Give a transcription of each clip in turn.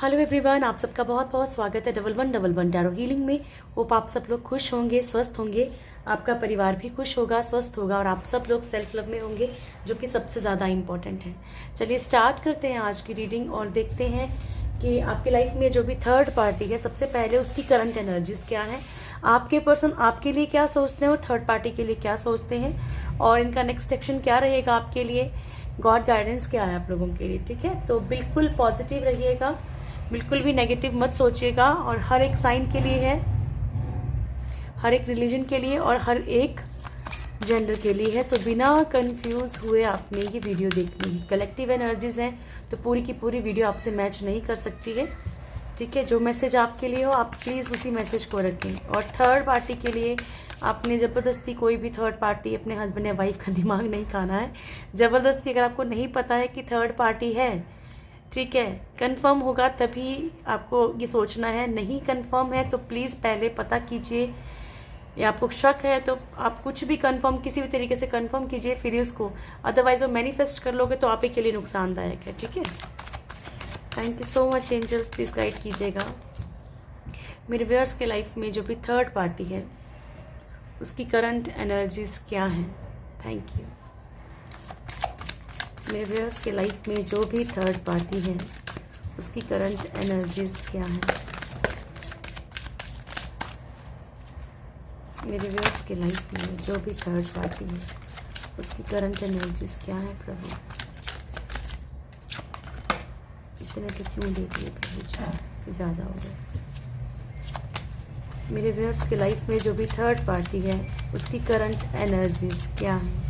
Hello everyone, आप सबका बहुत बहुत स्वागत है डबल वन टैरो हीलिंग में। होप आप सब लोग खुश होंगे, स्वस्थ होंगे, आपका परिवार भी खुश होगा, स्वस्थ होगा और आप सब लोग सेल्फ लव में होंगे, जो कि सबसे ज़्यादा इम्पॉर्टेंट है। चलिए स्टार्ट करते हैं आज की रीडिंग और देखते हैं कि आपकी लाइफ में जो भी थर्ड पार्टी है, सबसे पहले उसकी करंट एनर्जीज क्या है, आपके पर्सन आपके लिए क्या सोचते हैं और थर्ड पार्टी के लिए क्या सोचते हैं, और इनका नेक्स्ट एक्शन क्या रहेगा आपके लिए, गॉड गाइडेंस क्या है आप लोगों के लिए। ठीक है, तो बिल्कुल पॉजिटिव रहिएगा, बिल्कुल भी नेगेटिव मत सोचिएगा। और हर एक साइन के लिए है, हर एक रिलीजन के लिए और हर एक जेंडर के लिए है। सो बिना कंफ्यूज हुए आपने ये वीडियो देखनी है। कलेक्टिव एनर्जीज हैं तो पूरी की पूरी वीडियो आपसे मैच नहीं कर सकती है। ठीक है, जो मैसेज आपके लिए हो आप प्लीज़ उसी मैसेज को रखें। और थर्ड पार्टी के लिए आपने ज़बरदस्ती कोई भी थर्ड पार्टी अपने हस्बैंड या वाइफ का दिमाग नहीं खाना है। ज़बरदस्ती अगर आपको नहीं पता है कि थर्ड पार्टी है, ठीक है, कंफर्म होगा तभी आपको ये सोचना है। नहीं कंफर्म है तो प्लीज़ पहले पता कीजिए, या आपको शक है तो आप कुछ भी कंफर्म किसी भी तरीके से कंफर्म कीजिए फिर उसको, अदरवाइज वो मैनिफेस्ट कर लोगे तो आप ही के लिए नुकसानदायक है। ठीक है, thank you so much angels, please guide कीजिएगा मेरे व्यूअर्स के लाइफ में जो भी थर्ड पार्टी है उसकी करंट एनर्जीज क्या हैं। Thank you. मेरे व्यूअर्स के लाइफ में जो भी थर्ड पार्टी है उसकी करंट एनर्जीज क्या है। मेरे व्यूअर्स के लाइफ में जो भी थर्ड पार्टी है उसकी करंट एनर्जीज क्या है प्रभु। इतने तो क्यों दे दिए प्रभु जी, ज़्यादा हो गया। मेरे व्यूअर्स के लाइफ में जो भी थर्ड पार्टी है उसकी करंट एनर्जीज क्या है।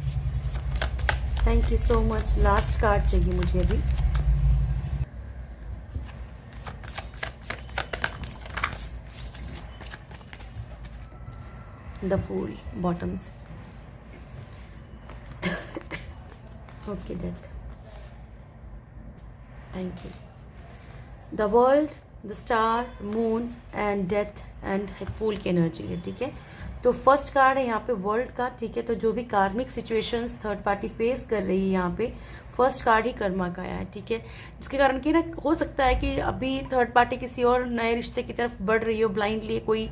Thank you so much. Last card चाहिए मुझे अभी। द फूल बॉटम से। Okay, death. Thank you. The world, the star, moon and death and fool की एनर्जी है। ठीक है, तो फर्स्ट कार्ड है यहाँ पे वर्ल्ड का। ठीक है, तो जो भी कार्मिक सिचुएशंस थर्ड पार्टी फेस कर रही है यहाँ पे फर्स्ट कार्ड ही कर्मा का आया है। ठीक है, जिसके कारण कि ना हो सकता है कि अभी थर्ड पार्टी किसी और नए रिश्ते की तरफ बढ़ रही हो ब्लाइंडली, कोई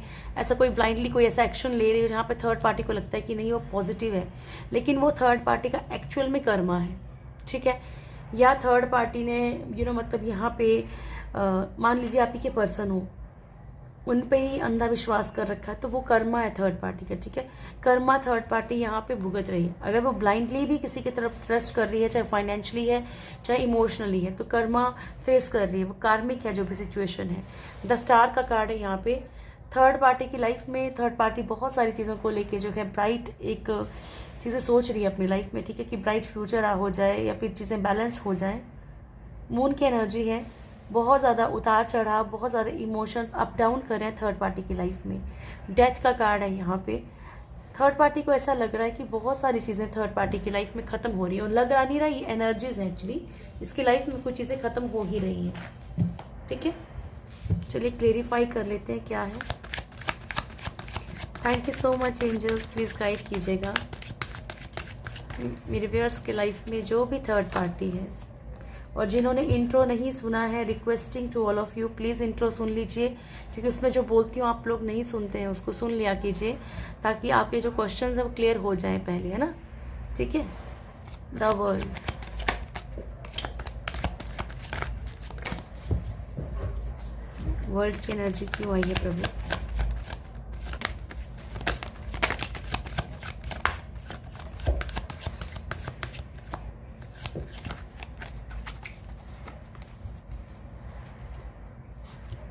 ब्लाइंडली कोई ऐसा एक्शन ले रही हो जहाँ पे थर्ड पार्टी को लगता है कि नहीं वो पॉजिटिव है, लेकिन वो थर्ड पार्टी का एक्चुअल में कर्मा है। ठीक है, या थर्ड पार्टी ने मतलब यहाँ पे मान लीजिए आप ही के पर्सन हो, उन पे ही अंधा विश्वास कर रखा है, तो वो कर्मा है थर्ड पार्टी का। ठीक है, कर्मा थर्ड पार्टी यहाँ पे भुगत रही है। अगर वो ब्लाइंडली भी किसी की तरफ ट्रस्ट कर रही है, चाहे फाइनेंशियली है चाहे इमोशनली है, तो कर्मा फेस कर रही है, वो कार्मिक है जो भी सिचुएशन है। द स्टार का कार्ड है यहाँ पे। थर्ड पार्टी की लाइफ में थर्ड पार्टी बहुत सारी चीज़ों को लेके जो है ब्राइट एक चीज़ें सोच रही है अपनी लाइफ में। ठीक है, कि ब्राइट फ्यूचर हो जाए या फिर चीज़ें बैलेंस हो जाए। मून की एनर्जी है, बहुत ज़्यादा उतार चढ़ाव, बहुत ज़्यादा इमोशंस अप डाउन कर रहे हैं थर्ड पार्टी की लाइफ में। डेथ का कार्ड है यहाँ पे। थर्ड पार्टी को ऐसा लग रहा है कि बहुत सारी चीज़ें थर्ड पार्टी की लाइफ में ख़त्म हो रही है, और लग रहा नहीं रहा, ये एनर्जीज है एक्चुअली, इसकी लाइफ में कुछ चीज़ें ख़त्म हो ही रही हैं। ठीक है, चलिए क्लेरिफाई कर लेते हैं क्या है। Thank you so much angels, please guide कीजिएगा मेरे व्यूअर्स के लाइफ में जो भी थर्ड पार्टी है। और जिन्होंने इंट्रो नहीं सुना है, requesting to all of you, please intro सुन लीजिए, क्योंकि उसमें जो बोलती हूँ आप लोग नहीं सुनते हैं, उसको सुन लिया कीजिए ताकि आपके जो क्वेश्चंस है वो क्लियर हो जाए पहले, है ना। ठीक है, द वर्ल्ड, वर्ल्ड की एनर्जी क्यों आई है प्रभु।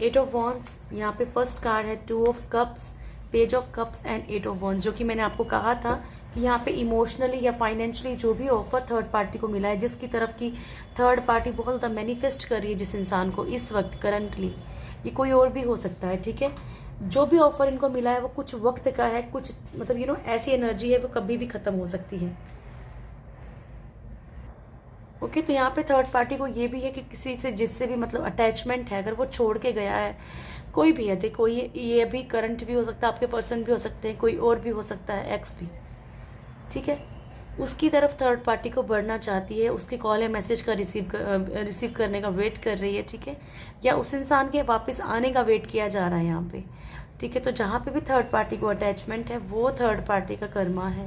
एट ऑफ वॉन्ड्स यहाँ पे फर्स्ट कार्ड है। Two of cups, page of cups and eight of wands, जो कि मैंने आपको कहा था कि यहाँ पे इमोशनली या फाइनेंशियली जो भी ऑफर थर्ड पार्टी को मिला है, जिसकी तरफ की थर्ड पार्टी बहुत ज़्यादा मैनिफेस्ट कर रही है जिस इंसान को इस वक्त करंटली, ये कोई और भी हो सकता है। ठीक है, जो भी ऑफर इनको मिला है वो कुछ वक्त का है, कुछ मतलब ऐसी एनर्जी है वो कभी भी खत्म हो सकती है। ओके, तो यहाँ पे थर्ड पार्टी को ये भी है कि किसी से जिससे भी मतलब अटैचमेंट है, अगर वो छोड़ के गया है, कोई भी है, देखो ये अभी करंट भी हो सकता है, आपके पर्सन भी हो सकते हैं, कोई और भी हो सकता है, एक्स भी। ठीक है, उसकी तरफ थर्ड पार्टी को बढ़ना चाहती है, उसकी कॉल या मैसेज का रिसीव करने का वेट कर रही है, ठीक है, या उस इंसान के वापस आने का वेट किया जा रहा है यहाँ पे, ठीक है। तो जहाँ पे भी थर्ड पार्टी को अटैचमेंट है वो थर्ड पार्टी का कर्मा है।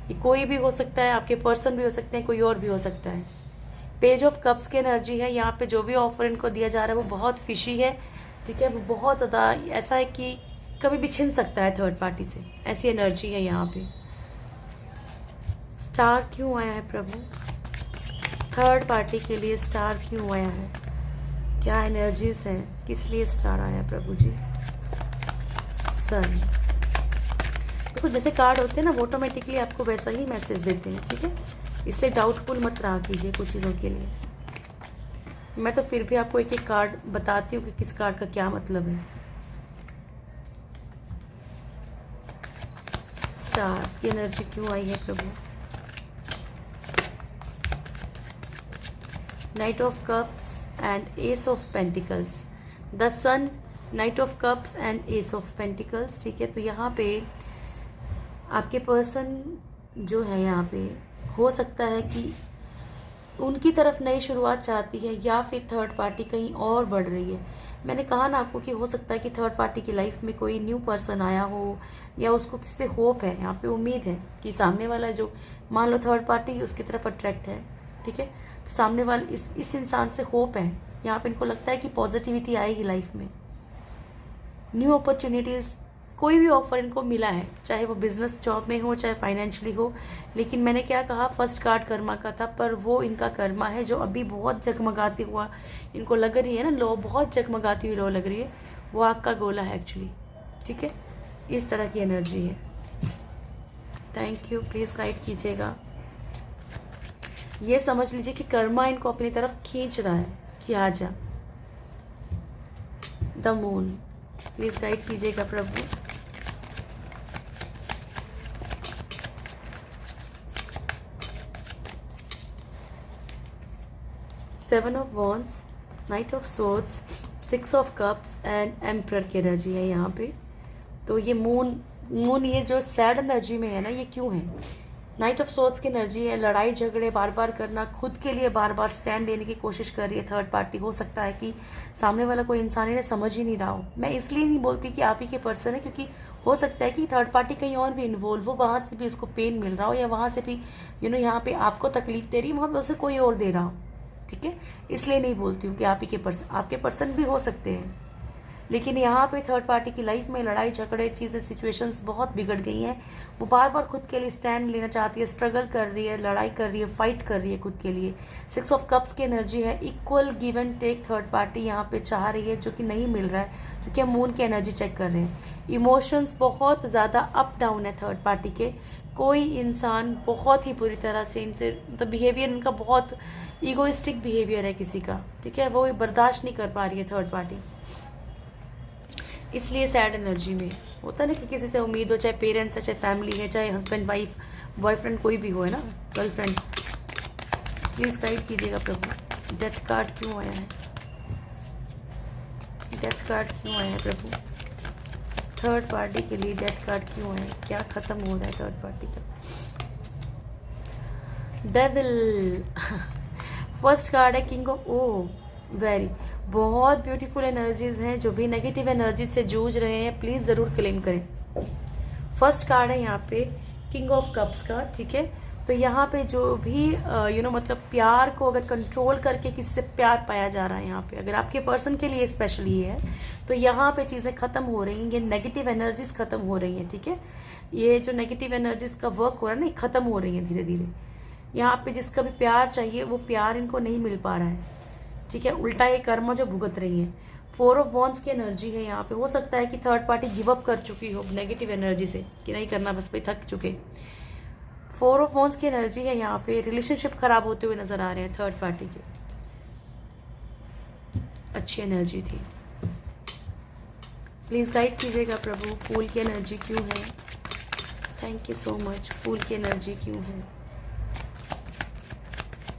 ये कोई भी हो सकता है, आपके पर्सन भी हो सकते हैं, कोई और भी हो सकता है। पेज ऑफ कप्स की एनर्जी है यहाँ पे। जो भी ऑफर इनको दिया जा रहा है वो बहुत फिशी है, ठीक है, वो बहुत ज़्यादा ऐसा है कि कभी भी छिन सकता है थर्ड पार्टी से, ऐसी एनर्जी है यहाँ पे। स्टार क्यों आया है प्रभु? थर्ड पार्टी के लिए स्टार क्यों आया है? क्या एनर्जीज हैं, किस लिए स्टार आया है प्रभु जी? सन। देखो जैसे कार्ड होते हैं ना, वो ऑटोमेटिकली आपको वैसा ही मैसेज देते हैं, ठीक है, इसलिए डाउटफुल मत रहा कीजिए कुछ चीज़ों के लिए। मैं तो फिर भी आपको एक एक कार्ड बताती हूँ कि किस कार्ड का क्या मतलब है। स्टार की एनर्जी क्यों आई है प्रभु? Knight of cups and ace of pentacles, the sun, knight of cups and ace of pentacles, ठीक है। तो यहाँ पे आपके पर्सन जो है यहाँ पे हो सकता है कि उनकी तरफ नई शुरुआत चाहती है, या फिर थर्ड पार्टी कहीं और बढ़ रही है। मैंने कहा ना आपको कि हो सकता है कि थर्ड पार्टी की लाइफ में कोई न्यू पर्सन आया हो, या उसको किससे होप है, यहाँ पे उम्मीद है कि सामने वाला जो मान लो थर्ड पार्टी उसकी तरफ अट्रैक्ट है, ठीक है, तो सामने वाले इस इंसान से होप है। यहाँ पे इनको लगता है कि पॉजिटिविटी आएगी लाइफ में, न्यू अपॉर्चुनिटीज़, कोई भी ऑफर इनको मिला है, चाहे वो बिजनेस जॉब में हो, चाहे फाइनेंशियली हो। लेकिन मैंने क्या कहा, फर्स्ट कार्ड कर्मा का था, पर वो इनका कर्मा है जो अभी बहुत जगमगाती हुआ इनको लग रही है ना, लो बहुत जगमगाती हुई लो लग रही है, वो आग का गोला है एक्चुअली, ठीक है, इस तरह की एनर्जी है। थैंक यू, प्लीज़ गाइड कीजिएगा। ये समझ लीजिए कि कर्मा इनको अपनी तरफ खींच रहा है कि आ जा। द मून, प्लीज गाइड कीजिएगा प्रभु। Seven of wands, knight of swords, six of cups and emperor की एनर्जी है यहाँ पे। तो ये मून ये जो सैड एनर्जी में है ना, ये क्यों है? नाइट ऑफ सोर्ड्स की एनर्जी है, लड़ाई झगड़े बार बार करना, खुद के लिए बार बार स्टैंड लेने की कोशिश कर रही है थर्ड पार्टी। हो सकता है कि सामने वाला कोई इंसान इन्हें समझ ही नहीं रहा हो। मैं इसलिए नहीं बोलती कि आप ही के पर्सन है, क्योंकि हो सकता है कि थर्ड पार्टी कहीं और भी इन्वॉल्व हो, वहाँ से भी उसको पेन मिल रहा हो, या वहाँ से भी यहाँ पे आपको तकलीफ दे रही है, वहाँ पे उसे कोई और दे रहा हो, ठीक है। इसलिए नहीं बोलती हूँ कि आप ही के पर्सन, आपके पर्सन भी हो सकते हैं, लेकिन यहाँ पे थर्ड पार्टी की लाइफ में लड़ाई झगड़े चीज़ें सिचुएशंस बहुत बिगड़ गई हैं। वो बार बार खुद के लिए स्टैंड लेना चाहती है, स्ट्रगल कर रही है, लड़ाई कर रही है, फाइट कर रही है खुद के लिए। सिक्स ऑफ कप्स की एनर्जी है, equal give and take third party यहाँ पे चाह रही है, जो कि नहीं मिल रहा है, क्योंकि हम मून की एनर्जी चेक कर रहे हैं। इमोशंस बहुत ज़्यादा अप डाउन है थर्ड पार्टी के। कोई इंसान बहुत ही बुरी तरह से इनसे मतलब बिहेवियर इनका बहुत ईगोइस्टिक बिहेवियर है किसी का, ठीक है, वो बर्दाश्त नहीं कर पा रही है थर्ड पार्टी, इसलिए सैड एनर्जी में होता है ना कि किसी से उम्मीद हो, चाहे पेरेंट्स है, चाहे फैमिली है, चाहे हस्बैंड वाइफ बॉयफ्रेंड कोई भी हो, है ना, गर्लफ्रेंड। प्लीज़ गाइड कीजिएगा प्रभु। डेथ कार्ड क्यों आया है? डेथ कार्ड क्यों आया है प्रभु? थर्ड पार्टी के लिए डेथ कार्ड क्यों आया है? क्या खत्म हो रहा है थर्ड पार्टी का? डेविल फर्स्ट कार्ड है किंग ऑफ, ओ वेरी बहुत ब्यूटीफुल एनर्जीज हैं। जो भी नेगेटिव एनर्जी से जूझ रहे हैं प्लीज जरूर क्लेम करें। फर्स्ट कार्ड है यहाँ पे किंग ऑफ कप्स का, ठीक है। तो यहाँ पे जो भी मतलब प्यार को अगर कंट्रोल करके किसी से प्यार पाया जा रहा है, यहाँ पे अगर आपके पर्सन के लिए स्पेशली ये है, तो यहाँ पे चीजें खत्म हो रही हैं, ये नेगेटिव एनर्जीज खत्म हो रही हैं, ठीक है। ये जो नेगेटिव एनर्जीज का वर्क हो रहा है ना, खत्म हो रही है धीरे धीरे। यहाँ पे जिसका भी प्यार चाहिए वो प्यार इनको नहीं मिल पा रहा है, ठीक है, उल्टा ये कर्म जो भुगत रही है। फोर ऑफ वॉन्ड्स की एनर्जी है यहाँ पे। हो सकता है कि थर्ड पार्टी गिव अप कर चुकी हो नेगेटिव एनर्जी से, कि नहीं करना बस पे थक चुके। फोर ऑफ वॉन्ड्स की एनर्जी है यहाँ पे। रिलेशनशिप खराब होते हुए नजर आ रहे हैं थर्ड पार्टी के। अच्छी एनर्जी थी, प्लीज गाइड कीजिएगा प्रभु। फूल की एनर्जी क्यों है? Thank you so much. Fool की एनर्जी क्यों है?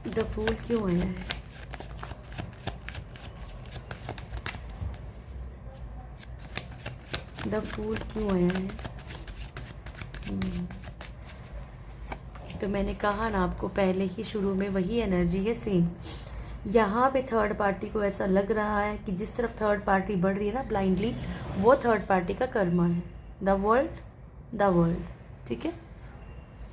द फूल क्यों आया है? द फूल क्यों आया है? तो मैंने कहा ना आपको पहले ही शुरू में, वही एनर्जी है सेम। यहाँ पे थर्ड पार्टी को ऐसा लग रहा है कि जिस तरफ थर्ड पार्टी बढ़ रही है ना ब्लाइंडली, वो थर्ड पार्टी का कर्मा है। द वर्ल्ड, ठीक है।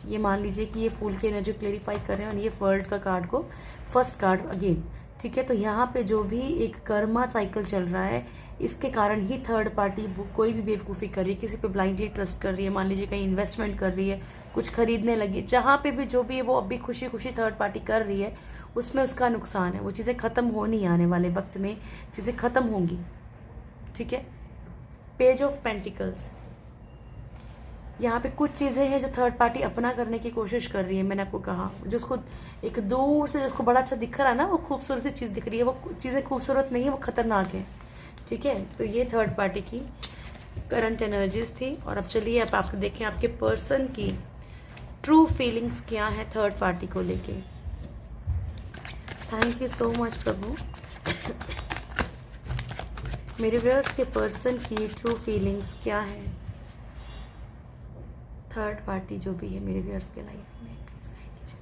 ये मान लीजिए कि ये फूल की एनर्जी क्लेरिफाई कर रहे हैं और ये वर्ल्ड का कार्ड को फर्स्ट कार्ड अगेन, ठीक है। तो यहाँ पे जो भी एक कर्मा साइकिल चल रहा है, इसके कारण ही थर्ड पार्टी कोई भी बेवकूफ़ी कर रही है, किसी पे ब्लाइंडली ट्रस्ट कर रही है, मान लीजिए कहीं इन्वेस्टमेंट कर रही है, कुछ खरीदने लगी, जहाँ पे भी जो भी है वो अभी खुशी खुशी थर्ड पार्टी कर रही है, उसमें उसका नुकसान है। वो चीज़ें ख़त्म होनी, आने वाले वक्त में चीज़ें ख़त्म होंगी, ठीक है। पेज ऑफ पेंटिकल्स, यहाँ पे कुछ चीज़ें हैं जो थर्ड पार्टी अपना करने की कोशिश कर रही है। मैंने आपको कहा, जो उसको एक दूर से जिसको बड़ा अच्छा दिख रहा है ना, वो खूबसूरत सी चीज़ दिख रही है, वो चीज़ें खूबसूरत नहीं है, वो खतरनाक है, ठीक है। तो ये थर्ड पार्टी की करंट एनर्जीज थी। और अब चलिए अब आप देखें आपके पर्सन की ट्रू फीलिंग्स क्या है थर्ड पार्टी को लेके। थैंक यू सो मच प्रभु। मेरे व्यूअर्स के पर्सन की ट्रू फीलिंग्स क्या है, थर्ड पार्टी जो भी है मेरे व्यूअर्स के लाइफ में, प्लीज गाइड कीजिए।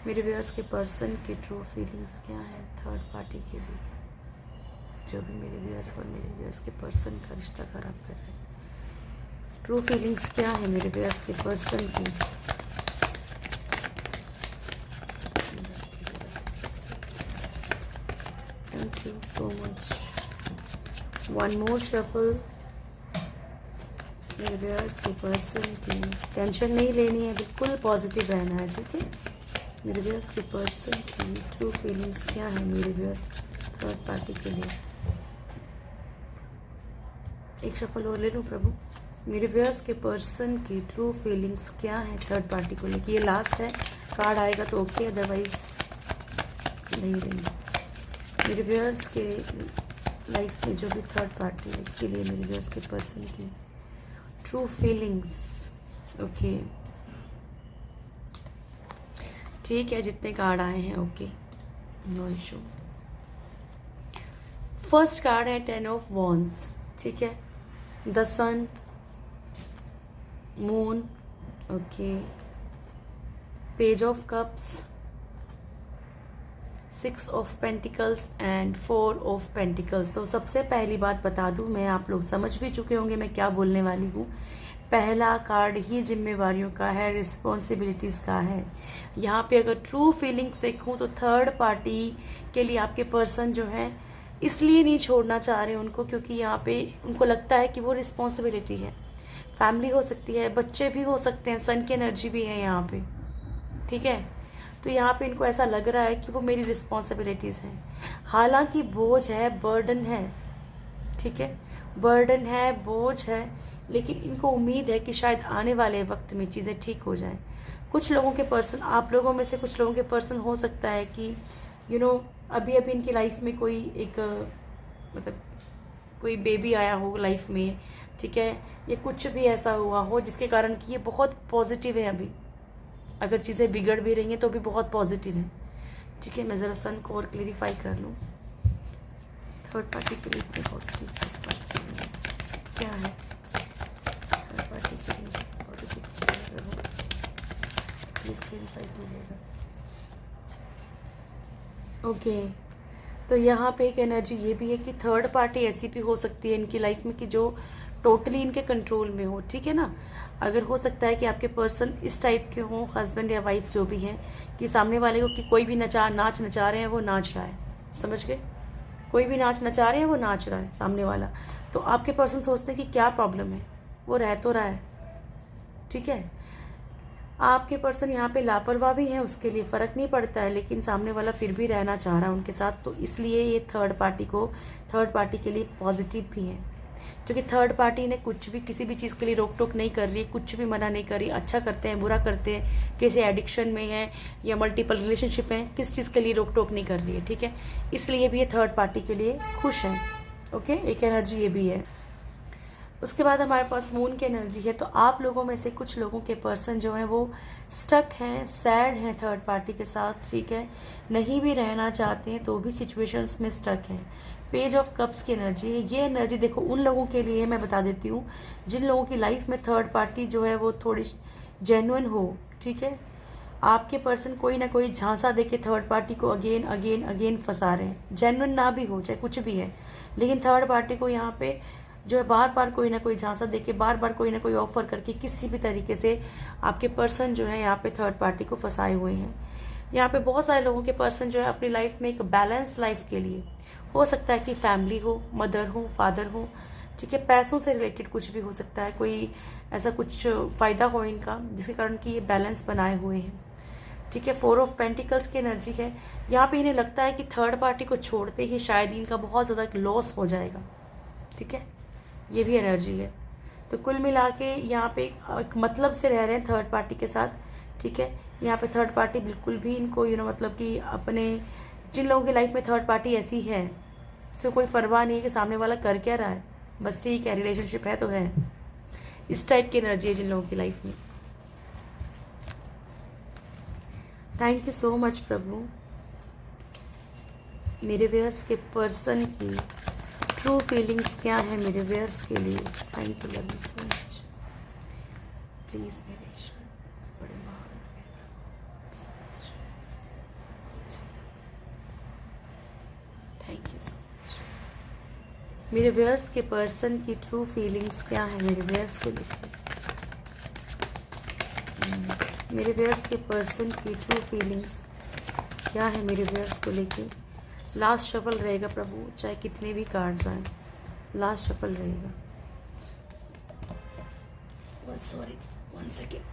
मेरे व्यूअर्स के पर्सन की ट्रू फीलिंग्स क्या है थर्ड पार्टी के लिए, जो भी मेरे व्यूअर्स और मेरे व्यूअर्स के पर्सन का रिश्ता खराब कर रहे हैं। ट्रू फीलिंग्स क्या है मेरे व्यूअर्स के पर्सन की। Thank you so much. One more shuffle. मेरे व्यूअर्स के पर्सन की टेंशन नहीं लेनी है, बिल्कुल पॉजिटिव रहना है, ठीक है। मेरे व्यूअर्स के पर्सन की ट्रू फीलिंग्स क्या है मेरे व्यूअर्स थर्ड पार्टी के लिए। एक शफल और ले लूँ प्रभु। मेरे व्यूअर्स के पर्सन की ट्रू फीलिंग्स क्या है थर्ड पार्टी को लेकर। ये लास्ट है, कार्ड आएगा तो ओके, अदरवाइज नहीं लेंगे। मेरे व्यूअर्स के लाइफ में जो भी थर्ड पार्टी है, उसके लिए मेरे व्यूअर्स के पर्सन की ट्रू फीलिंग्स, ओके, ठीक है। जितने कार्ड आए हैं okay, no issue. First card है 10 ऑफ वॉन्ड्स, ठीक है। The sun, moon, okay, page of cups, 6 of pentacles and 4 of pentacles. तो सबसे पहली बात बता दूं, मैं आप लोग समझ भी चुके होंगे मैं क्या बोलने वाली हूँ। पहला कार्ड ही जिम्मेवारियों का है, रिस्पॉन्सिबिलिटीज़ का है। यहाँ पे अगर ट्रू फीलिंग्स देखूँ तो थर्ड पार्टी के लिए आपके पर्सन जो है इसलिए नहीं छोड़ना चाह रहे उनको, क्योंकि यहाँ पे उनको लगता है कि वो रिस्पॉन्सिबिलिटी है। फैमिली हो सकती है, बच्चे भी हो सकते हैं, सन की एनर्जी भी है यहाँ पे, ठीक है। तो यहाँ पे इनको ऐसा लग रहा है कि वो मेरी रिस्पॉन्सिबिलिटीज़ हैं। हालांकि बोझ है, बर्डन है, ठीक है, बर्डन है, बोझ है, लेकिन इनको उम्मीद है कि शायद आने वाले वक्त में चीज़ें ठीक हो जाएं। कुछ लोगों के पर्सन, आप लोगों में से कुछ लोगों के पर्सन हो सकता है कि अभी अभी इनकी लाइफ में कोई एक मतलब कोई बेबी आया हो लाइफ में, ठीक है, या कुछ भी ऐसा हुआ हो जिसके कारण कि ये बहुत पॉजिटिव है अभी। अगर चीज़ें बिगड़ भी रही हैं तो भी बहुत पॉजिटिव है, ठीक है। मैं ज़रा सन को और क्लेरिफाई कर लूँ। थर्ड पार्टी के लिए इतने पॉजिटिव किस बात के लिए क्या है, थर्ड पार्टी के लिए पॉजिटिव प्लीज़ क्लेरिफाई कीजिएगा। ओके, तो यहाँ पे एक एनर्जी ये भी है कि थर्ड पार्टी ऐसी भी हो सकती है इनकी लाइफ में कि जो टोटली इनके कंट्रोल में हो, ठीक है ना। अगर हो सकता है कि आपके पर्सन इस टाइप के हों, हस्बैंड या वाइफ जो भी हैं, कि सामने वाले को कि कोई भी नाच नचा रहे हैं वो नाच रहा है, समझ गए, कोई भी नाच नचा रहे हैं वो नाच रहा है सामने वाला। तो आपके पर्सन सोचते हैं कि क्या प्रॉब्लम है, वो रह तो रहा है, ठीक है। आपके पर्सन यहाँ पे लापरवाह भी है, उसके लिए फ़र्क नहीं पड़ता है, लेकिन सामने वाला फिर भी रहना चाह रहा है उनके साथ। तो इसलिए ये थर्ड पार्टी के लिए पॉजिटिव भी है, क्योंकि थर्ड पार्टी ने कुछ भी किसी भी चीज़ के लिए रोक टोक नहीं कर रही है, कुछ भी मना नहीं कर रही। अच्छा करते हैं, बुरा करते हैं, किसी एडिक्शन में है या मल्टीपल रिलेशनशिप है, किस चीज़ के लिए रोक टोक नहीं कर रही है, ठीक है। इसलिए भी ये थर्ड पार्टी के लिए खुश है, ओके। एक एनर्जी ये भी है। उसके बाद हमारे पास मून की एनर्जी है। तो आप लोगों में से कुछ लोगों के पर्सन जो हैं वो स्टक हैं, सैड हैं थर्ड पार्टी के साथ, ठीक है, नहीं भी रहना चाहते हैं तो भी सिचुएशंस में स्टक हैं। पेज ऑफ कप्स की एनर्जी है। ये एनर्जी देखो उन लोगों के लिए मैं बता देती हूँ जिन लोगों की लाइफ में थर्ड पार्टी जो है वो थोड़ी जेन्युइन हो, ठीक है। आपके पर्सन कोई ना कोई झांसा देके थर्ड पार्टी को अगेन अगेन अगेन फंसा रहे हैं। जेन्युइन ना भी हो, चाहे कुछ भी है, लेकिन थर्ड पार्टी को यहाँ पे जो है बार बार कोई ना कोई झांसा देके, बार बार कोई ना कोई ऑफर करके, किसी भी तरीके से आपके पर्सन जो है यहाँ पे थर्ड पार्टी को फंसाए हुए हैं। यहाँ पे बहुत सारे लोगों के पर्सन जो है अपनी लाइफ में एक बैलेंस लाइफ के लिए, हो सकता है कि फैमिली हो, मदर हो, फादर हो, ठीक है, पैसों से रिलेटेड कुछ भी हो सकता है, कोई ऐसा कुछ फायदा हो इनका जिसके कारण कि ये बैलेंस बनाए हुए हैं, ठीक है। 4 ऑफ पेंटिकल्स की एनर्जी है। यहाँ पे इन्हें लगता है कि थर्ड पार्टी को छोड़ते ही शायद इनका बहुत ज़्यादा लॉस हो जाएगा, ठीक है, ये भी एनर्जी है। तो कुल मिला के यहाँ पे एक मतलब से रह रहे हैं थर्ड पार्टी के साथ, ठीक है। यहाँ पे थर्ड पार्टी बिल्कुल भी इनको मतलब कि अपने, जिन लोगों की लाइफ में थर्ड पार्टी ऐसी है, उससे कोई परवाह नहीं है कि सामने वाला कर क्या रहा है, बस ठीक है, रिलेशनशिप है तो है। इस टाइप की एनर्जी है जिन लोगों की लाइफ में। थैंक यू सो मच प्रभु। मेरे व्यूअर्स के पर्सन की ट्रू फीलिंग्स क्या है मेरे व्यूअर्स के लिए। Thank you, love you so much. Please मेरे ईश्वर बड़े महान थैंक यू सो मच। मेरे व्यूअर्स के पर्सन की ट्रू फीलिंग्स क्या है मेरे व्यूअर्स को लेकर। मेरे व्यूअर्स के पर्सन की ट्रू फीलिंग्स क्या है मेरे व्यूअर्स को लेके। लास्ट शफल रहेगा प्रभु, चाहे कितने भी कार्ड्स आए, लास्ट शफल रहेगा। Sorry, 1 second.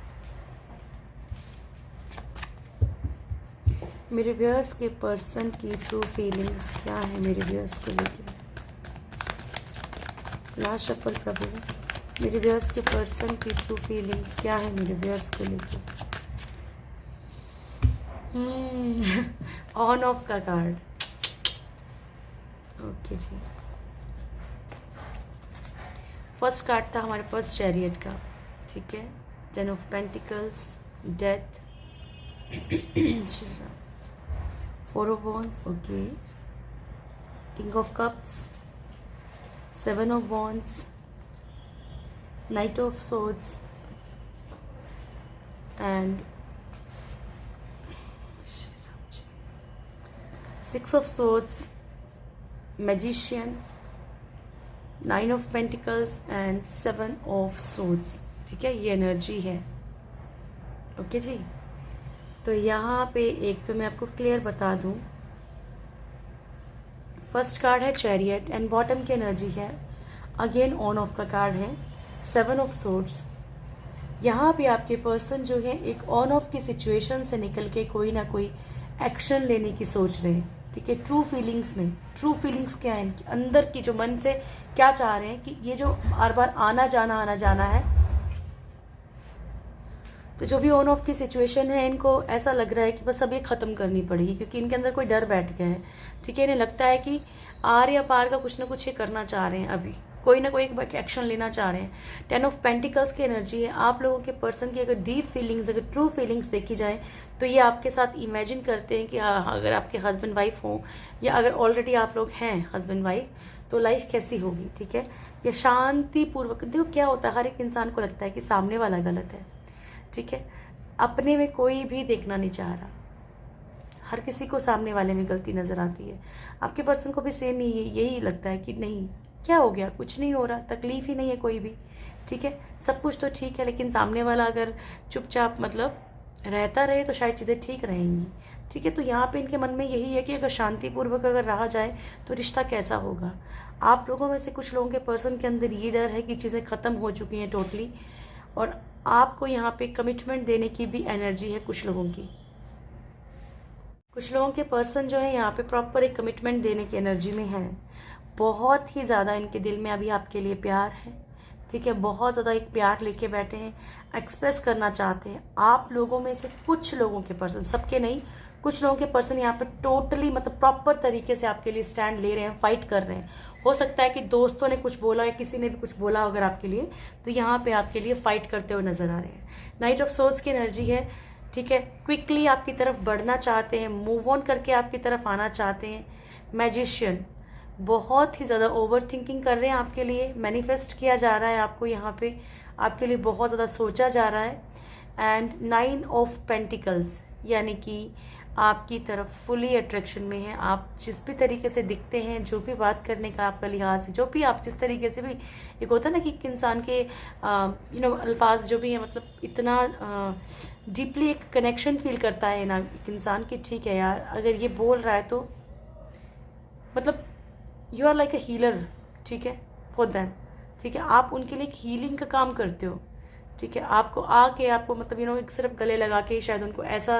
मेरे व्यूअर्स के पर्सन की ट्रू फीलिंग्स क्या है मेरे व्यूअर्स को लेके। लास्ट शफल प्रभु, मेरे व्यूअर्स के पर्सन की ट्रू फीलिंग्स क्या है मेरे व्यूअर्स को लेके। ऑन ऑफ का कार्ड, ओके जी। फर्स्ट कार्ड था हमारे पास चैरियट का, ठीक है। 10 of pentacles, death, 4 of wands, okay, king of cups, 7 of wands, knight of swords and 6 of swords, magician, 9 of pentacles and 7 of swords, ठीक है। ये एनर्जी है, ओके जी। तो यहाँ पे एक तो मैं आपको क्लियर बता दूं, फर्स्ट कार्ड है चैरियट एंड बॉटम की एनर्जी है अगेन ऑन ऑफ का कार्ड है 7 ऑफ सोर्ड्स। यहाँ पे आपके पर्सन जो है एक ऑन ऑफ की सिचुएशन से निकल के कोई ना कोई एक्शन लेने की सोच रहे हैं, ठीक है। ट्रू फीलिंग्स में, ट्रू फीलिंग्स क्या है इनके अंदर की, जो मन से क्या चाह रहे हैं कि ये जो बार बार आना जाना है, तो जो भी ऑन ऑफ की सिचुएशन है इनको ऐसा लग रहा है कि बस अब ये खत्म करनी पड़ेगी, क्योंकि इनके अंदर कोई डर बैठ गया है, ठीक है। इन्हें लगता है कि आर या पार का कुछ ना कुछ ये करना चाह रहे हैं, अभी कोई ना कोई एक एक्शन लेना चाह रहे हैं। 10 ऑफ पेंटिकल्स की एनर्जी है। आप लोगों के पर्सन की अगर डीप फीलिंग्स, अगर ट्रू फीलिंग्स देखी जाए तो ये आपके साथ इमेजिन करते हैं कि अगर आपके हस्बैंड वाइफ हो या अगर ऑलरेडी आप लोग हैं हस्बैंड वाइफ, तो लाइफ कैसी होगी, ठीक है। ये शांतिपूर्वक, देखो क्या होता है, हर एक इंसान को लगता है कि सामने वाला गलत है, ठीक है। अपने में कोई भी देखना नहीं चाह रहा, हर किसी को सामने वाले में गलती नजर आती है। आपके पर्सन को भी सेम यही लगता है कि नहीं, क्या हो गया, कुछ नहीं हो रहा, तकलीफ ही नहीं है कोई भी, ठीक है, सब कुछ तो ठीक है, लेकिन सामने वाला अगर चुपचाप मतलब रहता रहे तो शायद चीज़ें ठीक रहेंगी, ठीक है। तो यहाँ पे इनके मन में यही है कि अगर शांतिपूर्वक अगर रहा जाए तो रिश्ता कैसा होगा। आप लोगों में से कुछ लोगों के पर्सन के अंदर ये डर है कि चीज़ें ख़त्म हो चुकी हैं टोटली, और आपको यहाँ पे कमिटमेंट देने की भी एनर्जी है कुछ लोगों की। कुछ लोगों के पर्सन जो है यहाँ पे प्रॉपर एक कमिटमेंट देने की एनर्जी में है। बहुत ही ज़्यादा इनके दिल में अभी आपके लिए प्यार है, ठीक है। बहुत ज़्यादा एक प्यार लेके बैठे हैं, एक्सप्रेस करना चाहते हैं। आप लोगों में से कुछ लोगों के पर्सन, सबके नहीं, कुछ लोगों के पर्सन यहाँ पे टोटली मतलब प्रॉपर तरीके से आपके लिए स्टैंड ले रहे हैं, फाइट कर रहे हैं। हो सकता है कि दोस्तों ने कुछ बोला या किसी ने भी कुछ बोला अगर आपके लिए, तो यहाँ पे आपके लिए फाइट करते हुए नजर आ रहे हैं। नाइट ऑफ सोर्ड्स की एनर्जी है, ठीक है। क्विकली आपकी तरफ बढ़ना चाहते हैं, मूव ऑन करके आपकी तरफ आना चाहते हैं। मैजिशियन, बहुत ही ज़्यादा ओवर थिंकिंग कर रहे हैं आपके लिए, मैनिफेस्ट किया जा रहा है आपको, यहाँ पे आपके लिए बहुत ज़्यादा सोचा जा रहा है। एंड 9 ऑफ पेंटिकल्स, यानी कि आपकी तरफ फुली अट्रैक्शन में है। आप जिस भी तरीके से दिखते हैं, जो भी बात करने का आपका लिहाज है, जो भी आप जिस तरीके से भी, एक होता है ना कि एक इंसान के अल्फाज जो भी है, मतलब इतना डीपली एक कनेक्शन फील करता है ना एक इंसान की, ठीक है यार अगर ये बोल रहा है तो मतलब you are like a healer, ठीक है, फॉर देम, ठीक है। आप उनके लिए एक हीलिंग का काम करते हो, ठीक है। आपको आके आपको मतलब एक सिर्फ गले लगा के शायद उनको ऐसा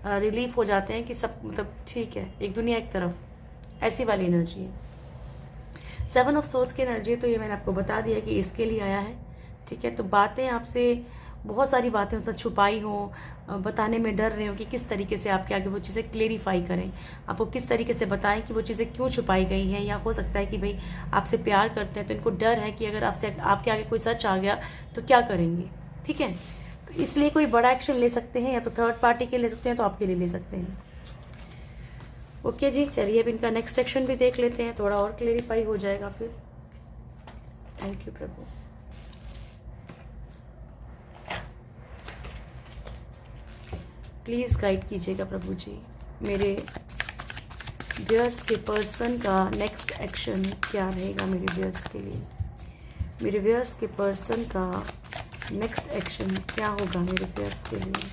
रिलीफ हो जाते हैं कि सब मतलब ठीक है, एक दुनिया एक तरफ, ऐसी वाली एनर्जी है। 7 ऑफ सोर्ड्स की एनर्जी, तो ये मैंने आपको बता दिया कि इसके लिए आया है, ठीक है। तो बातें आपसे बहुत सारी बातें मतलब छुपाई हो, बताने में डर रहे हो कि किस तरीके से आपके आगे वो चीज़ें क्लेरिफाई करें, आपको किस तरीके से बताएं कि वो चीज़ें क्यों छुपाई गई हैं। या हो सकता है कि भाई आपसे प्यार करते हैं तो इनको डर है कि अगर आपसे आपके आगे कोई सच आ गया तो क्या करेंगे, ठीक है। तो इसलिए कोई बड़ा एक्शन ले सकते हैं, या तो थर्ड पार्टी के ले सकते हैं तो आपके लिए ले सकते हैं। ओके जी, चलिए अब इनका नेक्स्ट एक्शन भी देख लेते हैं, थोड़ा और क्लेरिफाई हो जाएगा फिर। Thank you Prabhu. Please guide कीजिएगा प्रभु जी, मेरे व्यूअर्स के पर्सन का नेक्स्ट एक्शन क्या रहेगा मेरे व्यूअर्स के लिए। मेरे व्यूअर्स के पर्सन का नेक्स्ट एक्शन क्या होगा मेरे व्यूअर्स के लिए।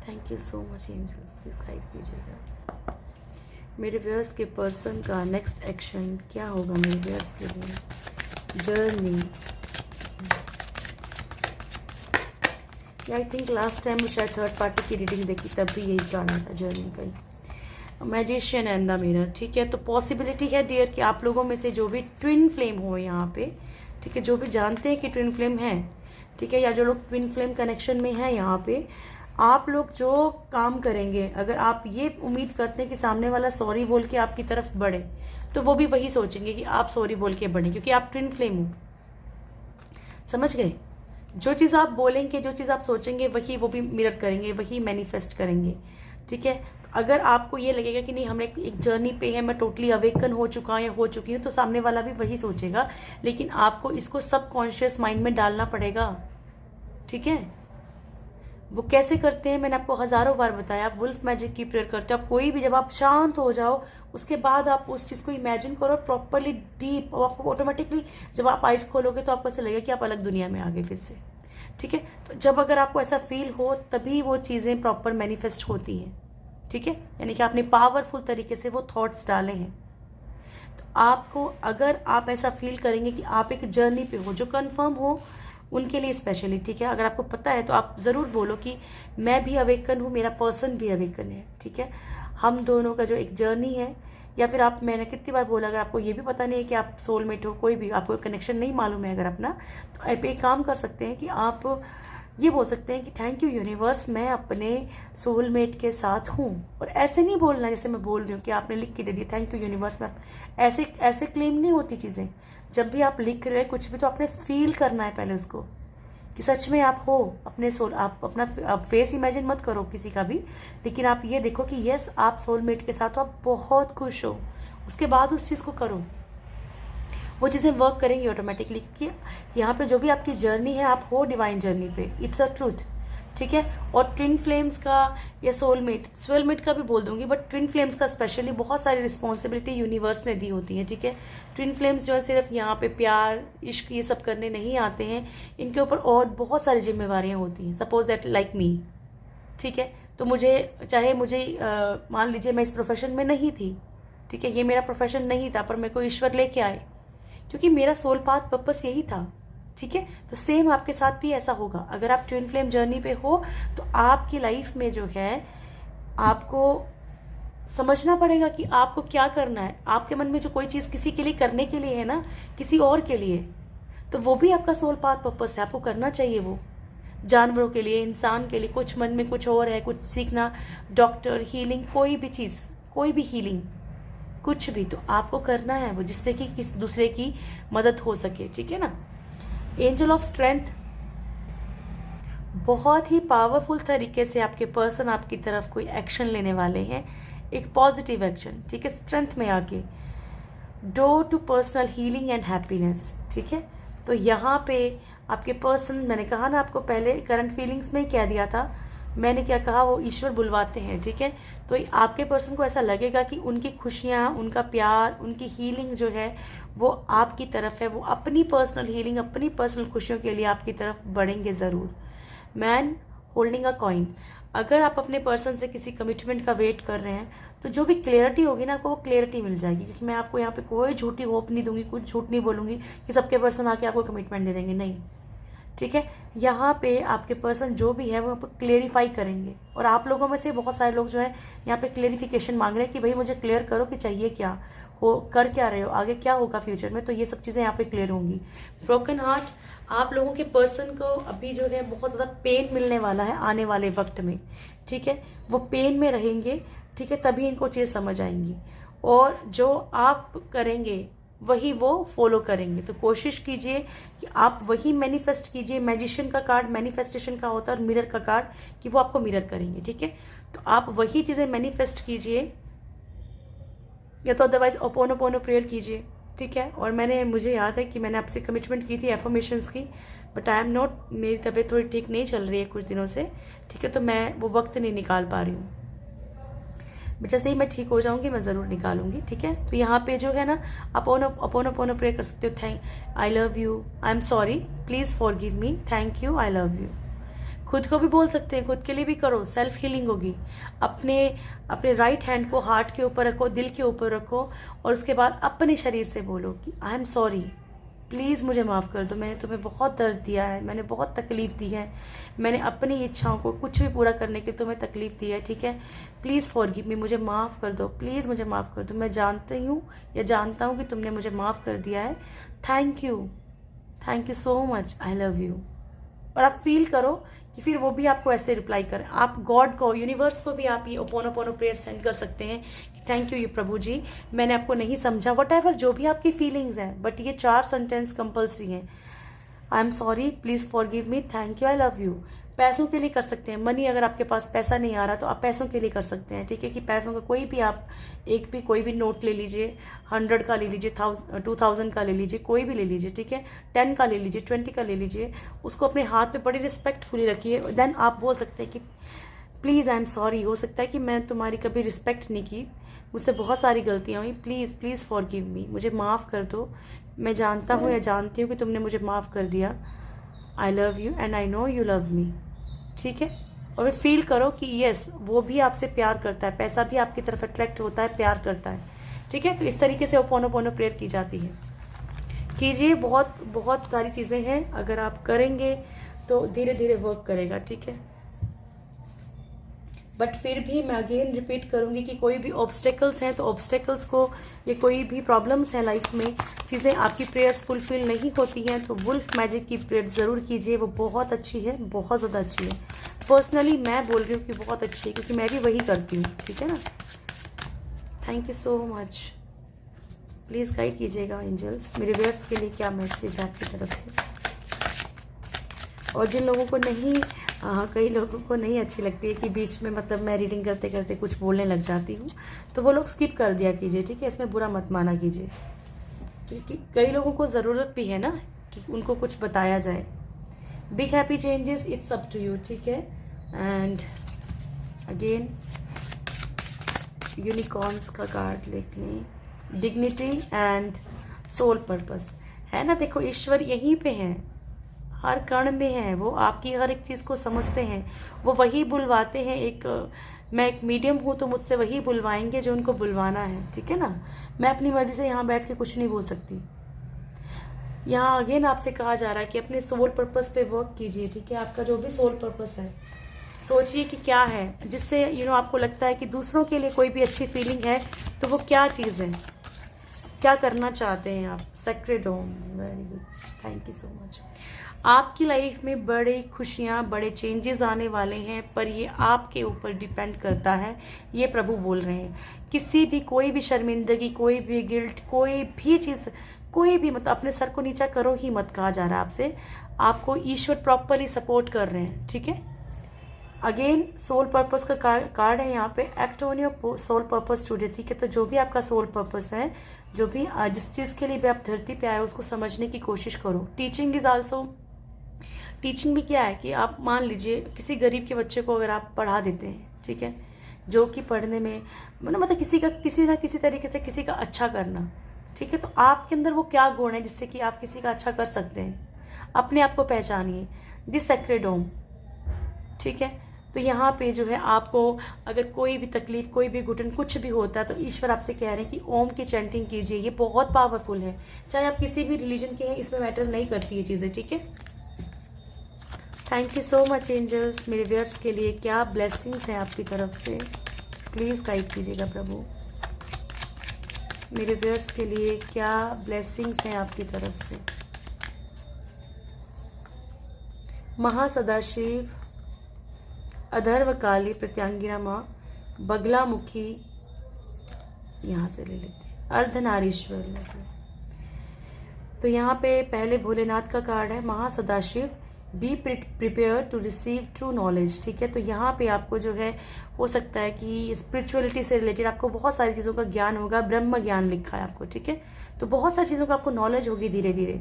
Thank you so much angels, please guide कीजिएगा। मेरे व्यूअर्स के पर्सन का नेक्स्ट एक्शन क्या होगा मेरे व्यूअर्स के लिए। Journey, I think last time शायद थर्ड पार्टी की रीडिंग देखी तब भी यही गाना था, जर्नी का ही। मैजिशियन एंड द मिरर, ठीक है। तो पॉसिबिलिटी है डियर कि आप लोगों में से जो भी ट्विन फ्लेम हो यहाँ पे, ठीक है, जो भी जानते हैं कि ट्विन फ्लेम है, ठीक है, या जो लोग ट्विन फ्लेम कनेक्शन में हैं यहाँ पे, आप लोग जो काम करेंगे, अगर आप ये उम्मीद करते हैं कि सामने वाला सॉरी बोल के आपकी तरफ बढ़े, तो वो भी वही सोचेंगे कि आप सॉरी बोल के बढ़े, क्योंकि आप ट्विन फ्लेम हो। समझ गए? जो चीज़ आप बोलेंगे, जो चीज़ आप सोचेंगे, वही वो भी मिरर करेंगे, वही मैनिफेस्ट करेंगे, ठीक है। तो अगर आपको ये लगेगा कि नहीं हम एक जर्नी पे है, मैं टोटली अवेकन हो चुका हूँ या हो चुकी हूँ, तो सामने वाला भी वही सोचेगा, लेकिन आपको इसको सबकॉन्शियस माइंड में डालना पड़ेगा, ठीक है। वो कैसे करते हैं मैंने आपको हजारों बार बताया। आप वुल्फ मैजिक की प्रेयर करते हो, आप कोई भी, जब आप शांत हो जाओ उसके बाद आप उस चीज़ को इमेजिन करो प्रॉपरली डीप, और आपको ऑटोमेटिकली जब आप आइज खोलोगे तो आपको ऐसा लगेगा कि आप अलग दुनिया में आ गए फिर से, ठीक है। तो जब अगर आपको ऐसा फील हो तभी वो चीज़ें प्रॉपर मैनिफेस्ट होती हैं, ठीक है। यानी कि आपने पावरफुल तरीके से वो थॉट्स डाले हैं। तो आपको अगर आप ऐसा फील करेंगे कि आप एक जर्नी पे हो, जो कन्फर्म हो उनके लिए स्पेशली, ठीक है। अगर आपको पता है तो आप ज़रूर बोलो कि मैं भी अवेकन हूँ, मेरा पर्सन भी अवेकन है, ठीक है। हम दोनों का जो एक जर्नी है, या फिर आप, मैंने कितनी बार बोला, अगर आपको ये भी पता नहीं है कि आप सोलमेट हो, कोई भी आपको कनेक्शन नहीं मालूम है अगर अपना, तो आप एक काम कर सकते हैं कि आप ये बोल सकते हैं कि थैंक यू यूनिवर्स, मैं अपने सोलमेट के साथ हूँ। और ऐसे नहीं बोलना जैसे मैं बोल रही हूँ कि आपने लिख के दे दिया थैंक यू यूनिवर्स में, ऐसे ऐसे क्लेम नहीं होती चीज़ें। जब भी आप लिख रहे हो कुछ भी, तो आपने फील करना है पहले उसको कि सच में आप हो अपने सोल। आप अपना आप फेस इमेजिन मत करो किसी का भी, लेकिन आप ये देखो कि यस आप सोलमेट के साथ हो, आप बहुत खुश हो। उसके बाद उस चीज़ को करो, वो चीज़ें वर्क करेंगी ऑटोमेटिकली, क्योंकि यहाँ पे जो भी आपकी जर्नी है, आप हो डिवाइन जर्नी पे, इट्स अ ट्रूथ, ठीक है। और ट्विन फ्लेम्स का या सोलमेट का भी बोल दूंगी, बट ट्विन फ्लेम्स का स्पेशली बहुत सारी रिस्पॉन्सिबिलिटी यूनिवर्स ने दी होती है, ठीक है। ट्विन फ्लेम्स जो है सिर्फ यहाँ पे प्यार इश्क ये सब करने नहीं आते हैं, इनके ऊपर और बहुत सारी जिम्मेवारियाँ होती हैं। सपोज दैट लाइक मी, ठीक है। तो मुझे मान लीजिए मैं इस प्रोफेशन में नहीं थी, ठीक है, ये मेरा प्रोफेशन नहीं था, पर मेरे को ईश्वर लेके आए, क्योंकि मेरा सोल पाथ पर्पस यही था, ठीक है। तो सेम आपके साथ भी ऐसा होगा। अगर आप ट्विन फ्लेम जर्नी पे हो तो आपकी लाइफ में जो है आपको समझना पड़ेगा कि आपको क्या करना है। आपके मन में जो कोई चीज़ किसी के लिए करने के लिए है ना, किसी और के लिए, तो वो भी आपका सोल पाथ पर्पस है, आपको करना चाहिए वो। जानवरों के लिए, इंसान के लिए, कुछ मन में कुछ और है, कुछ सीखना, डॉक्टर, हीलिंग, कोई भी चीज़, कोई भी हीलिंग, कुछ भी, तो आपको करना है वो, जिससे कि किसी दूसरे की मदद हो सके, ठीक है ना। एंजल ऑफ स्ट्रेंथ, बहुत ही पावरफुल तरीके से आपके पर्सन आपकी तरफ कोई एक्शन लेने वाले हैं, एक पॉजिटिव एक्शन, ठीक है, स्ट्रेंथ में आके। Door to personal healing and happiness, ठीक है। तो यहाँ पे आपके पर्सन, मैंने कहा ना आपको पहले करंट फीलिंग्स में ही कह दिया था, मैंने क्या कहा, वो ईश्वर बुलवाते हैं, ठीक है। तो आपके पर्सन को ऐसा लगेगा कि उनकी खुशियाँ, उनका प्यार, उनकी हीलिंग जो है वो आपकी तरफ है, वो अपनी पर्सनल हीलिंग, अपनी पर्सनल खुशियों के लिए आपकी तरफ बढ़ेंगे ज़रूर। मैन होल्डिंग अ कॉइन, अगर आप अपने पर्सन से किसी कमिटमेंट का वेट कर रहे हैं तो जो भी क्लियरिटी होगी ना, आपको वो क्लियरिटी मिल जाएगी, क्योंकि मैं आपको यहाँ पे कोई झूठी होप नहीं दूंगी, कुछ झूठ नहीं बोलूंगी कि सबके पर्सन आके आपको कमिटमेंट दे देंगे, नहीं, ठीक है। यहाँ पे आपके पर्सन जो भी है वो आपको क्लेरिफाई करेंगे, और आप लोगों में से बहुत सारे लोग जो है यहाँ पे क्लेरिफिकेशन मांग रहे हैं कि भाई मुझे क्लियर करो कि चाहिए क्या, हो कर क्या रहे हो, आगे क्या होगा फ्यूचर में, तो ये सब चीज़ें यहाँ पे क्लियर होंगी। ब्रोकन हार्ट, आप लोगों के पर्सन को अभी जो है बहुत ज़्यादा पेन मिलने वाला है आने वाले वक्त में, ठीक है। वो पेन में रहेंगे, ठीक है, तभी इनको चीज़ समझ आएंगी, और जो आप करेंगे वही वो फॉलो करेंगे। तो कोशिश कीजिए कि आप वही मैनिफेस्ट कीजिए। मैजिशियन का कार्ड मैनिफेस्टेशन का होता है, और मिरर का कार्ड कि वो आपको मिरर करेंगे, ठीक है। तो आप वही चीज़ें मैनिफेस्ट कीजिए, या तो अदरवाइज ओपोनोपोनो प्रेयर कीजिए, ठीक है। और मुझे याद है कि मैंने आपसे कमिटमेंट की थी एफर्मेशंस की, बट आई एम नॉट, मेरी तबीयत थोड़ी ठीक नहीं चल रही है कुछ दिनों से, ठीक है, तो मैं वो वक्त नहीं निकाल पा रही हूँ। जैसे ही मैं ठीक हो जाऊंगी मैं ज़रूर निकालूंगी, ठीक है। तो यहाँ पे जो है ना, अपोनो प्रे कर सकते हो। I love you, I am sorry, please forgive me, thank you, I love you. खुद को भी बोल सकते हैं, खुद के लिए भी करो, सेल्फ हीलिंग होगी। अपने राइट हैंड को हार्ट के ऊपर रखो, दिल के ऊपर रखो, और उसके बाद अपने शरीर से बोलो कि आई एम सॉरी, प्लीज़ मुझे माफ़ कर दो, मैंने तुम्हें बहुत दर्द दिया है, मैंने बहुत तकलीफ़ दी है, मैंने अपनी इच्छाओं को कुछ भी पूरा करने के लिए तुम्हें तकलीफ़ दी है, ठीक है। प्लीज़ फॉरगिव मी, मुझे माफ़ कर दो, प्लीज़ मुझे माफ़ कर दो, मैं जानती हूँ या जानता हूँ कि तुमने मुझे माफ़ कर दिया है, thank you so much, I love you. और आप फील करो कि फिर वो भी आपको ऐसे रिप्लाई करें। आप गॉड को, यूनिवर्स को भी आप ये ओपोनोपोनो प्रेयर सेंड कर सकते हैं कि थैंक यू प्रभु जी, मैंने आपको नहीं समझा, वट जो भी आपकी फीलिंग्स हैं, बट ये 4 सेंटेंस कंपल्सरी हैं। I am sorry, please forgive me, thank you, I love you. पैसों के लिए कर सकते हैं, मनी, अगर आपके पास पैसा नहीं आ रहा तो आप पैसों के लिए कर सकते हैं, ठीक है। कि पैसों का कोई भी नोट ले लीजिए, 100 का ले लीजिए, 2000 का ले लीजिए, कोई भी ले लीजिए, ठीक है। 10 का ले लीजिए, 20 का ले लीजिए, उसको अपने हाथ में बड़ी रिस्पेक्टफुली रखिए। देन आप बोल सकते हैं कि प्लीज़ आई एम सॉरी, हो सकता है कि मैं तुम्हारी कभी रिस्पेक्ट नहीं की, मुझसे बहुत सारी गलतियाँ हुई, प्लीज़ फॉरगिव मी, मुझे माफ़ कर दो, मैं जानता हूँ या जानती हूँ कि तुमने मुझे माफ़ कर दिया, I love you and I know you love me, ठीक है। और फील करो कि यस, वो भी आपसे प्यार करता है, पैसा भी आपकी तरफ अट्रैक्ट होता है, प्यार करता है, ठीक है। तो इस तरीके से ओपोनोपोनो प्रेयर की जाती है, कीजिए। बहुत सारी चीज़ें हैं, अगर आप करेंगे तो धीरे धीरे वर्क करेगा, ठीक है। बट फिर भी मैं अगेन रिपीट करूंगी कि कोई भी ऑब्स्टेकल्स हैं तो ऑब्स्टेकल्स को, ये कोई भी प्रॉब्लम्स हैं लाइफ में, चीज़ें आपकी प्रेयर्स फुलफिल नहीं होती हैं तो वुल्फ मैजिक की प्रेयर ज़रूर कीजिए, वो बहुत अच्छी है, बहुत ज़्यादा अच्छी है। पर्सनली मैं बोल रही हूँ कि बहुत अच्छी है, क्योंकि मैं भी वही करती हूँ, ठीक है ना। Thank you so much, please guide कीजिएगा एंजल्स, मेरे व्यूअर्स के लिए क्या मैसेज है आपकी तरफ से। और जिन लोगों को नहीं, कई लोगों को नहीं अच्छी लगती है कि बीच में मतलब मैं रीडिंग करते करते कुछ बोलने लग जाती हूँ, तो वो लोग स्किप कर दिया कीजिए, ठीक है। इसमें बुरा मत माना कीजिए, क्योंकि कई लोगों को ज़रूरत भी है ना कि उनको कुछ बताया जाए। Big happy changes, it's up to you, ठीक है। एंड अगेन यूनिकॉर्न्स का कार्ड लिख लें, डिग्निटी एंड सोल पर्पस, है ना। देखो ईश्वर यहीं पे है, हर कण में है, वो आपकी हर एक चीज़ को समझते हैं, वो वही बुलवाते हैं। मैं एक मीडियम हूँ तो मुझसे वही बुलवाएंगे जो उनको बुलवाना है, ठीक है ना। मैं अपनी मर्जी से यहाँ बैठ के कुछ नहीं बोल सकती। यहाँ अगेन आपसे कहा जा रहा है कि अपने सोल पर्पस पे वर्क कीजिए, ठीक है। आपका जो भी सोल पर्पस है, सोचिए कि क्या है जिससे आपको लगता है कि दूसरों के लिए कोई भी अच्छी फीलिंग है, तो वो क्या चीज़ है, क्या करना चाहते हैं आप। Sacred home, very good, thank you so much. आपकी लाइफ में बड़ी खुशियाँ, बड़े चेंजेस आने वाले हैं, पर ये आपके ऊपर डिपेंड करता है, ये प्रभु बोल रहे हैं। कोई भी शर्मिंदगी, कोई भी गिल्ट, कोई भी चीज़, कोई भी मतलब अपने सर को नीचा करो ही मत, कहा जा रहा है आपसे। आपको ईश्वर प्रॉपरली सपोर्ट कर रहे हैं, ठीक है। अगेन सोल पर्पस का कार्ड है यहाँ पे, act on your soul purpose today, ठीक है। तो जो भी आपका सोल पर्पस है, जो भी जिस चीज़ के लिए भी आप धरती पे आए उसको समझने की कोशिश करो। टीचिंग इज आल्सो टीचिंग भी क्या है कि आप मान लीजिए किसी गरीब के बच्चे को अगर आप पढ़ा देते हैं, ठीक है, जो कि पढ़ने में मतलब किसी ना किसी तरीके से किसी का अच्छा करना, ठीक है, तो आपके अंदर वो क्या गुण है जिससे कि आप किसी का अच्छा कर सकते हैं, अपने आप को पहचानिए। दिस सेक्रेड होम, ठीक है। तो यहाँ पे जो है आपको अगर कोई भी तकलीफ, कोई भी घुटन, कुछ भी होता है तो ईश्वर आपसे कह रहे हैं कि ओम की चैंटिंग कीजिए। ये बहुत पावरफुल है, चाहे आप किसी भी रिलीजन के हैं, इसमें मैटर नहीं करती ये चीज़ें, ठीक है। Thank you so much angels. मेरे व्यूअर्स के लिए क्या ब्लेसिंग्स हैं आपकी तरफ से, प्लीज़ गाइड कीजिएगा प्रभु। मेरे व्यूअर्स के लिए क्या ब्लेसिंग्स हैं आपकी तरफ से। महासदाशिव, अधर्वकाली, प्रत्यांगिना माँ, बगलामुखी, यहाँ से ले लेते हैं, अर्धनारीश्वर। तो यहाँ पे पहले भोलेनाथ का कार्ड है, Mahasadashiv, be prepare to receive true knowledge, ठीक है। तो यहाँ पे आपको जो है हो सकता है कि स्पिरिचुअलिटी से रिलेटेड आपको बहुत सारी चीज़ों का ज्ञान होगा, ब्रह्म ज्ञान लिखा है आपको, ठीक है। तो बहुत सारी चीज़ों का आपको नॉलेज होगी धीरे धीरे।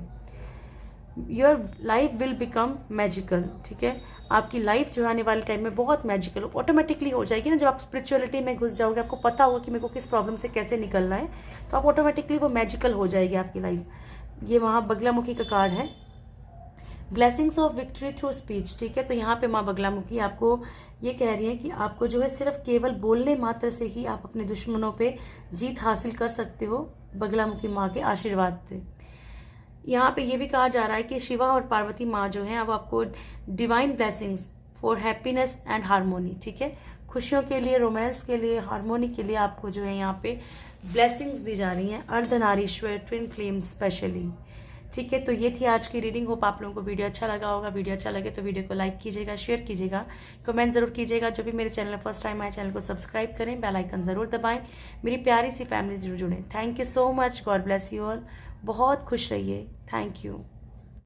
Your life will become magical, ठीक है। आपकी लाइफ जो आने वाले टाइम में बहुत मैजिकल ऑटोमेटिकली हो जाएगी ना। जब आप स्पिरिचुअलिटी में घुस जाओगे, आपको पता होगा कि मेरे को किस प्रॉब्लम से कैसे निकलना है, तो आप ऑटोमेटिकली वो मैजिकल हो जाएगी आपकी लाइफ। ये वहाँ बगलामुखी का कार्ड है, blessings of victory through speech, ठीक है। तो यहाँ पे माँ बगलामुखी आपको ये कह रही है कि आपको जो है सिर्फ केवल बोलने मात्र से ही आप अपने दुश्मनों पे जीत हासिल कर सकते हो, बगलामुखी माँ के आशीर्वाद से। यहाँ पे ये भी कहा जा रहा है कि शिवा और पार्वती माँ जो है अब आपको divine blessings for happiness and harmony, ठीक है, खुशियों के लिए, रोमांस के लिए, हार्मोनी के लिए आपको जो है यहाँ पे ब्लेसिंग्स दी जा रही हैं, अर्धनारीश्वर, ट्विन फ्लेम स्पेशली, ठीक है। तो ये थी आज की रीडिंग। होप आप लोगों को वीडियो अच्छा लगा होगा। वीडियो अच्छा लगे तो वीडियो को लाइक कीजिएगा, शेयर कीजिएगा, कमेंट जरूर कीजिएगा। जो भी मेरे चैनल फर्स्ट टाइम आए, चैनल को सब्सक्राइब करें, बेल आइकन जरूर दबाएं, मेरी प्यारी सी फैमिली जरूर जुड़ें। Thank you so much, God bless you all. बहुत खुश रहिए, थैंक यू।